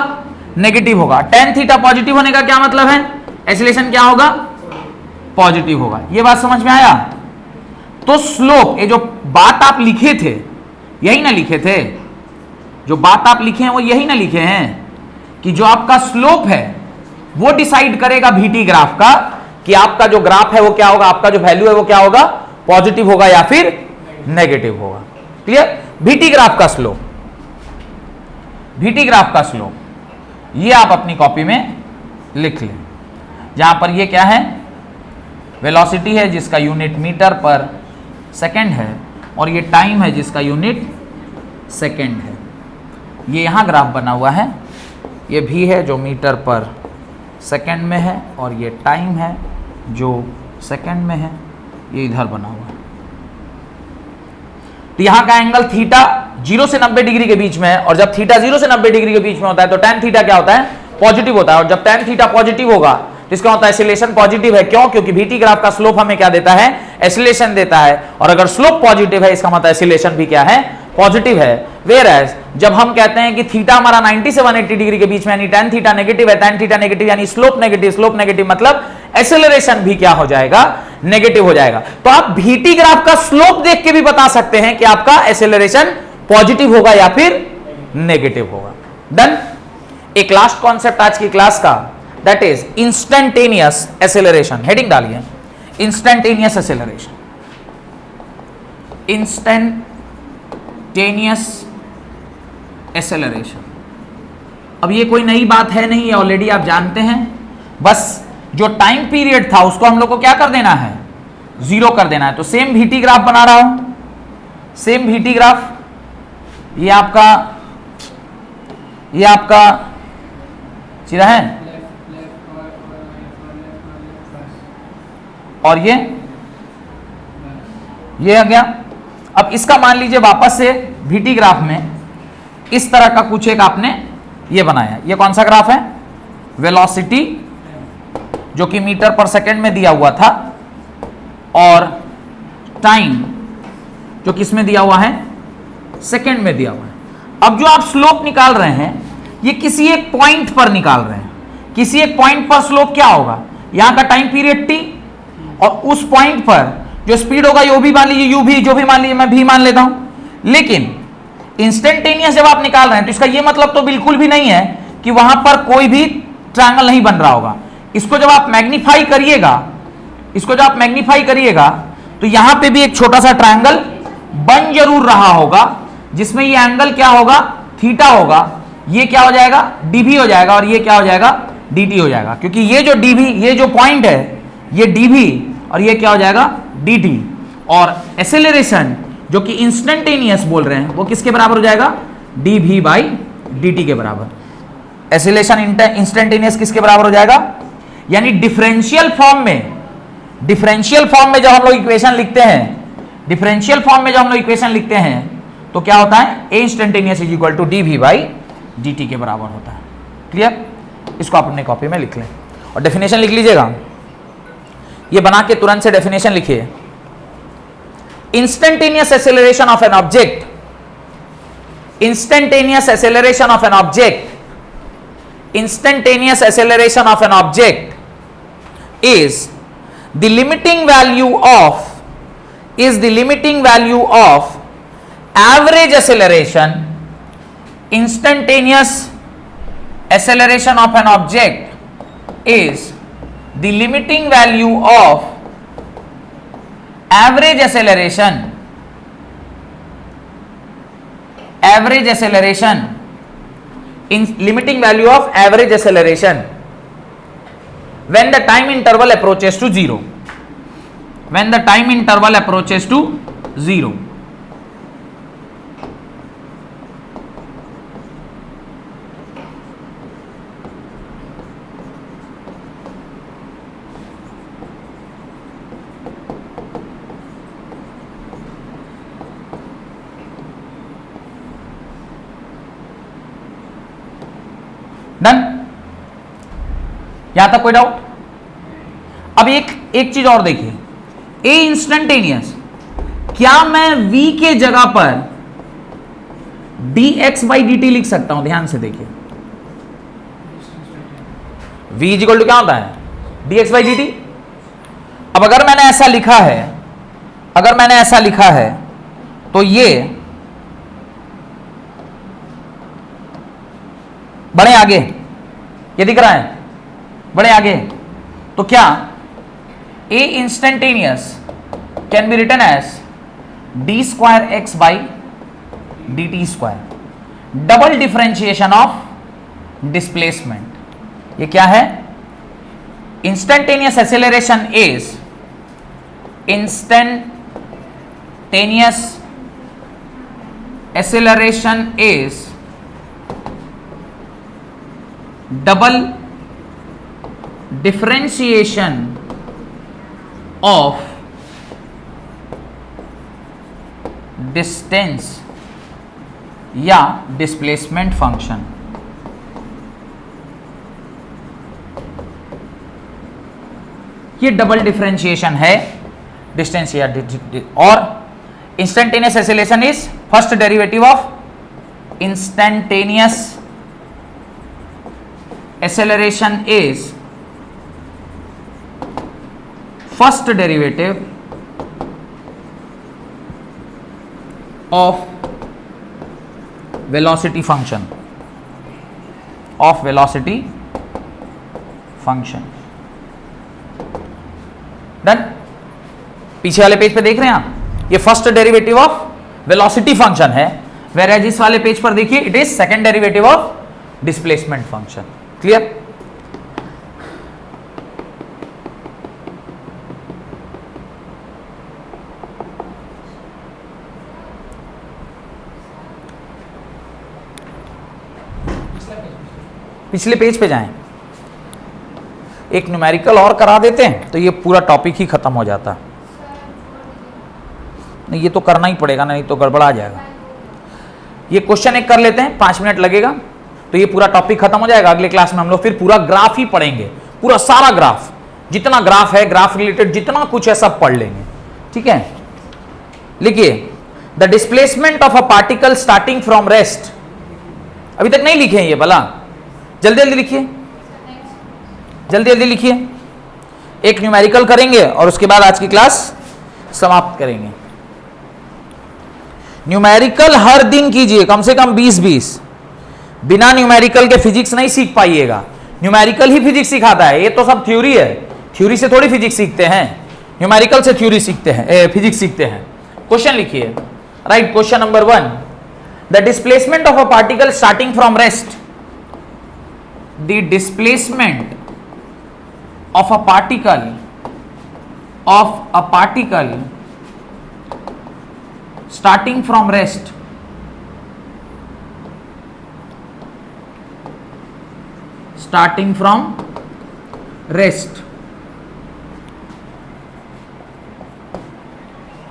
नेगेटिव होगा। tan थीटा पॉजिटिव होने का क्या मतलब है, एक्सीलरेशन क्या होगा, पॉजिटिव होगा। ये बात समझ में आया। तो स्लोप, ये जो बात आप लिखे थे यही ना लिखे थे, जो बात आप लिखे हैं वो यही ना लिखे हैं कि जो आपका स्लोप है वो डिसाइड करेगा VT ग्राफ का कि आपका जो ग्राफ है वो क्या होगा, आपका जो वैल्यू है वो क्या होगा, पॉजिटिव होगा या फिर नेगेटिव होगा। क्लियर। VT ग्राफ का स्लोप, VT ग्राफ का स्लोप ये आप अपनी कॉपी में लिख लें, जहां पर ये क्या है, वेलोसिटी है जिसका यूनिट मीटर पर सेकंड है, और ये टाइम है जिसका यूनिट सेकंड है। ये यहाँ ग्राफ बना हुआ है, ये भी है जो मीटर पर सेकंड में है, और ये टाइम है जो सेकंड में है, ये इधर बना हुआ है। तो यहाँ का एंगल थीटा 0 से 90 डिग्री के बीच में है, और जब थीटा 0 से 90 डिग्री के बीच में होता है तो tan थीटा क्या होता है, पॉजिटिव होता है, और जब tan थीटा पॉजिटिव होगा तो इसका मतलब एसिलेशन पॉजिटिव है। क्यों? क्योंकि VT ग्राफ का स्लोप हमें क्या देता है? एसिलेशन देता है। और अगर स्लोप पॉजिटिव है इसका मतलब एसिलेशन भी क्या है? पॉजिटिव है। वेयर एज जब हम कहते हैं कि थीटा हमारा 90 से 180 डिग्री के बीच में यानी tan थीटा नेगेटिव है, tan थीटा नेगेटिव यानी स्लोप नेगेटिव मतलब एसिलरेशन भी क्या हो जाएगा? नेगेटिव हो जाएगा। तो आप VT ग्राफ का स्लोप देख के भी बता सकते हैं कि आपका एसिलरेशन पॉजिटिव होगा या फिर नेगेटिव होगा। डन। एक लास्ट कॉन्सेप्ट आज की क्लास का, that is instantaneous acceleration. Heading डालिए इंस्टेंटेनियस एसिलरेशन। Instantaneous acceleration. अब ये कोई नई बात है नहीं, ऑलरेडी आप जानते हैं। बस जो टाइम पीरियड था उसको हम लोग को क्या कर देना है? जीरो कर देना है। तो सेम VT ग्राफ बना रहा हूं, सेम VT ग्राफ। ये आपका सीधा है और ये आ गया। अब इसका मान लीजिए वापस से VT ग्राफ में इस तरह का कुछ एक आपने ये बनाया। ये कौन सा ग्राफ है? वेलोसिटी जो कि मीटर पर सेकंड में दिया हुआ था और टाइम जो किसमें दिया हुआ है? सेकंड में दिया हुआ है। अब जो आप स्लोप निकाल रहे हैं ये किसी एक पॉइंट पर निकाल रहे हैं। किसी एक पॉइंट पर स्लोप क्या होगा? यहां का टाइम पीरियड t और उस पॉइंट पर जो स्पीड होगा वो भी मान लीजिए u भी, जो भी मान लीजिए मैं भी मान लेता हूं। लेकिन इंस्टेंटेनियस जब आप निकाल रहे हैं तो इसका ये मतलब तो बिल्कुल भी नहीं है कि वहां पर कोई भी ट्रायंगल नहीं बन रहा होगा। इसको जब आप मैग्नीफाई करिएगा, तो यहां पे भी एक छोटा सा ट्रायंगल बन जरूर रहा होगा जिसमें ये एंगल क्या होगा? थीटा होगा। ये क्या हो जाएगा? dv हो जाएगा और ये क्या हो जाएगा? dt हो जाएगा। क्योंकि ये जो dv, ये जो पॉइंट है ये dv और ये क्या हो जाएगा? dt। और एसेलरेशन जो कि इंस्टेंटेनियस बोल रहे हैं वो किसके बराबर हो जाएगा? dv बाई dt के बराबर। एसिलेशन इंस्टेंटेनियस किसके बराबर हो जाएगा? यानी डिफरेंशियल फॉर्म में जब हम लोग इक्वेशन लिखते हैं, तो क्या होता है? A instantaneous is equal to dv by dt के बराबर होता है। क्लियर? इसको आप अपने कॉपी में लिख लें और डेफिनेशन लिख लीजिएगा। ये बना के तुरंत से डेफिनेशन लिखिए। Instantaneous acceleration of an object, instantaneous acceleration of an object is the limiting value of average acceleration. Instantaneous acceleration of an object is the limiting value of average acceleration in limiting value of average acceleration when the time interval approaches to zero. Done? यहां तक कोई doubt? अब एक चीज और देखिए, ए instantaneous, क्या मैं v के जगह पर dx बाई dt लिख सकता हूं? ध्यान से देखिए, v इक्वल टू क्या होता है? dx by dt। अब अगर मैंने ऐसा लिखा है तो ये बढ़े आगे, ये दिख रहा है? बढ़े आगे तो क्या A instantaneous can be written as d square x by dt square, double differentiation of displacement. ये क्या है? Instantaneous acceleration is double differentiation of distance या displacement function। ये डबल डिफरेंशिएशन है डिस्टेंस या और instantaneous acceleration is first derivative of instantaneous acceleration is first derivative of velocity function done. पीछे वाले पेज पे देख रहे हैं आप, ये first derivative of velocity function है, वेयर इस वाले पेज पर देखिए it is second derivative of displacement function. Clear? पिछले पेज पे जाएं, एक न्यूमेरिकल और करा देते हैं तो ये पूरा टॉपिक ही खत्म हो जाता। नहीं, ये तो करना ही पड़ेगा, नहीं तो गड़बड़ा जाएगा। ये क्वेश्चन एक कर लेते हैं, 5 मिनट लगेगा तो ये पूरा टॉपिक खत्म हो जाएगा। अगले क्लास में हम लोग फिर पूरा ग्राफ ही पढ़ेंगे, पूरा सारा ग्राफ, जितना ग्राफ है, ग्राफ रिलेटेड जितना कुछ है सब पढ़ लेंगे। ठीक है, लिखिए the displacement of a particle starting from rest. अभी तक नहीं लिखे हैं ये, भला जल्दी जल्दी लिखिए, जल्दी जल्दी लिखिए। एक न्यूमेरिकल करेंगे और उसके बाद आज की क्लास समाप्त करेंगे। न्यूमेरिकल हर दिन कीजिए, कम से कम 20-20। बिना न्यूमेरिकल के फिजिक्स नहीं सीख पाइएगा, न्यूमेरिकल ही फिजिक्स सिखाता है। ये तो सब थ्योरी है, थ्योरी से थोड़ी फिजिक्स सीखते हैं, न्यूमेरिकल से थ्योरी सीखते हैं, फिजिक्स सीखते हैं। क्वेश्चन लिखिए, right. Question number 1, the displacement of a particle starting from rest. The displacement of a particle starting from rest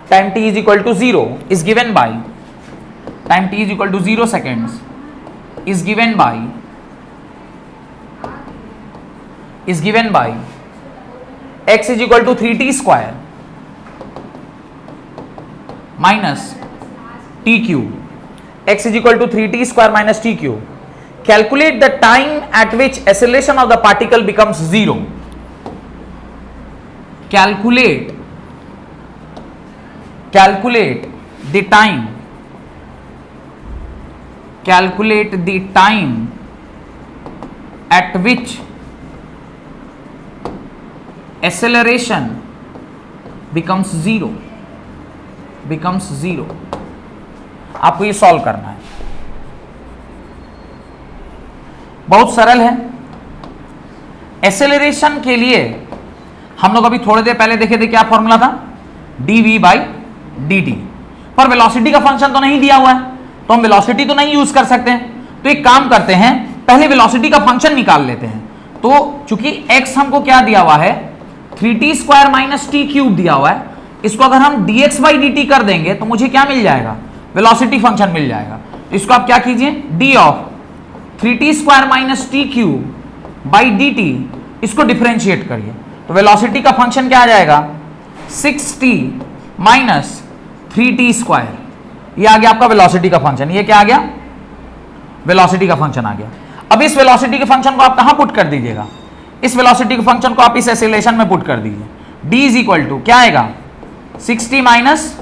time t is equal to 0 is given by time t is equal to 0 seconds is given by x is equal to 3t square minus t cube. X is equal to 3t square minus t cube. Calculate the time at which acceleration of the particle becomes 0. Calculate the time at which acceleration becomes 0। आपको ये solve करना है, बहुत सरल है। Acceleration के लिए हम लोग अभी थोड़ी देर पहले देखे थे, क्या फॉर्मूला था, dv/dt। पर वेलोसिटी का फंक्शन तो नहीं दिया हुआ है, तो हम वेलोसिटी तो नहीं यूज कर सकते हैं। तो एक काम करते हैं, पहले वेलोसिटी का फंक्शन निकाल लेते हैं। तो चूंकि x हमको क्या दिया हुआ है, 3t square minus T cube दिया हुआ है, इसको अगर हम dx/dt कर देंगे तो मुझे क्या मिल जाएगा, वेलोसिटी फंक्शन मिल जाएगा। तो इसको आप क्या कीजिए, d of 3t square minus T cube by dt, इसको डिफरेंशिएट करिए तो वेलोसिटी का फंक्शन क्या आ जाएगा, 6t माइनस 3t स्क्वायर। ये आ गया आपका वेलोसिटी का फंक्शन। ये क्या आ गया, वेलोसिटी का फंक्शन आ गया। अब इस वेलोसिटी के फंक्शन को आप कहां पुट कर दीजिएगा, इस वेलोसिटी के फंक्शन को आप इस एक्सेलरेशन में पुट कर दीजिए। d इज इक्वल टू क्या आएगा, 6t minus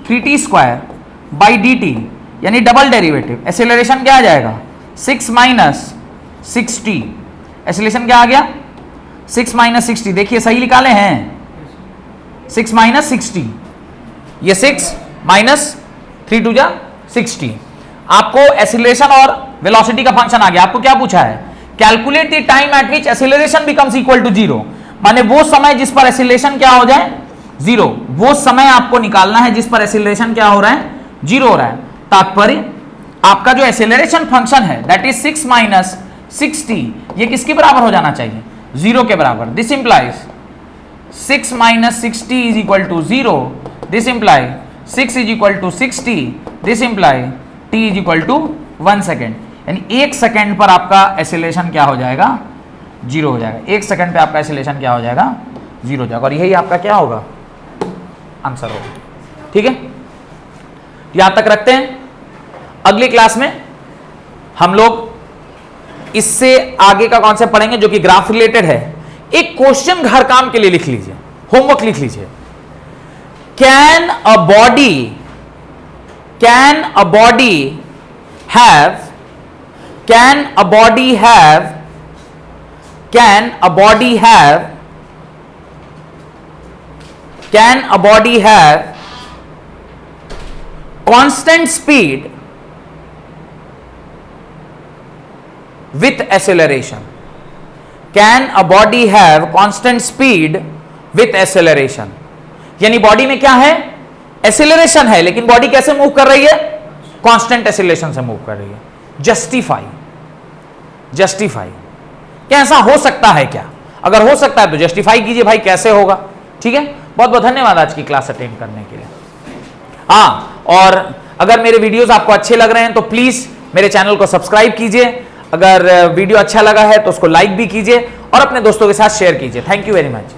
3t square by dt, यानी डबल डेरिवेटिव। एक्सेलरेशन क्या आ जाएगा, 6 माइनस 6t। एक्सेलरेशन क्या आ गया, 6 माइनस 6t। देखिए सही निकाले हैं, 6 माइनस 6t, ये 6 माइनस 3 2 6t। आपको एक्सेलरेशन और वेलोसिटी का फंक्शन आ गया। आपको क्या पूछा है, calculate the time at which acceleration becomes equal to 0, माने वो समय जिस पर एक्सेलरेशन क्या हो जाए, 0। वो समय आपको निकालना है जिस पर एक्सेलरेशन क्या हो रहा है, 0 हो रहा है। तात्पर्य आपका जो एक्सेलरेशन फंक्शन है दैट इज 6 माइनस 6t, ये किसके बराबर हो जाना चाहिए, 0 के बराबर। This implies 6 minus 6t is equal to 0, this imply 6 is equal to 6t, this imply t is equal to 1 second. यानी 1 सेकेंड पर आपका एक्सेलरेशन क्या हो जाएगा, 0 हो जाएगा। 1 सेकेंड पे आपका एक्सेलरेशन क्या हो जाएगा, 0 जाएगा और यही आपका क्या होगा, आंसर होगा। ठीक है, यहां तक रखते हैं। अगली क्लास में हम लोग इससे आगे का कॉन्सेप्ट पढ़ेंगे जो कि ग्राफ रिलेटेड है। एक क्वेश्चन घर काम के लिए लिख लीजिए, होमवर्क लिख लीजिए। Can a body have constant speed with acceleration? Can a body have constant speed with acceleration? यानी बॉडी में क्या है, एक्सेलरेशन है, लेकिन बॉडी कैसे मूव कर रही है, कांस्टेंट एक्सेलरेशन से मूव कर रही है। जस्टिफाई क्या ऐसा हो सकता है क्या? अगर हो सकता है तो जस्टिफाई कीजिए भाई, कैसे होगा। ठीक है, बहुत बहुत धन्यवाद आज की क्लास अटेंड करने के लिए। हाँ, और अगर मेरे वीडियोस आपको अच्छे लग रहे हैं तो प्लीज मेरे चैनल को सब्सक्राइब कीजिए। अगर वीडियो अच्छा लगा है तो उसको लाइक भी कीजिए और अपने दोस्तों के साथ शेयर कीजिए। Thank you very much.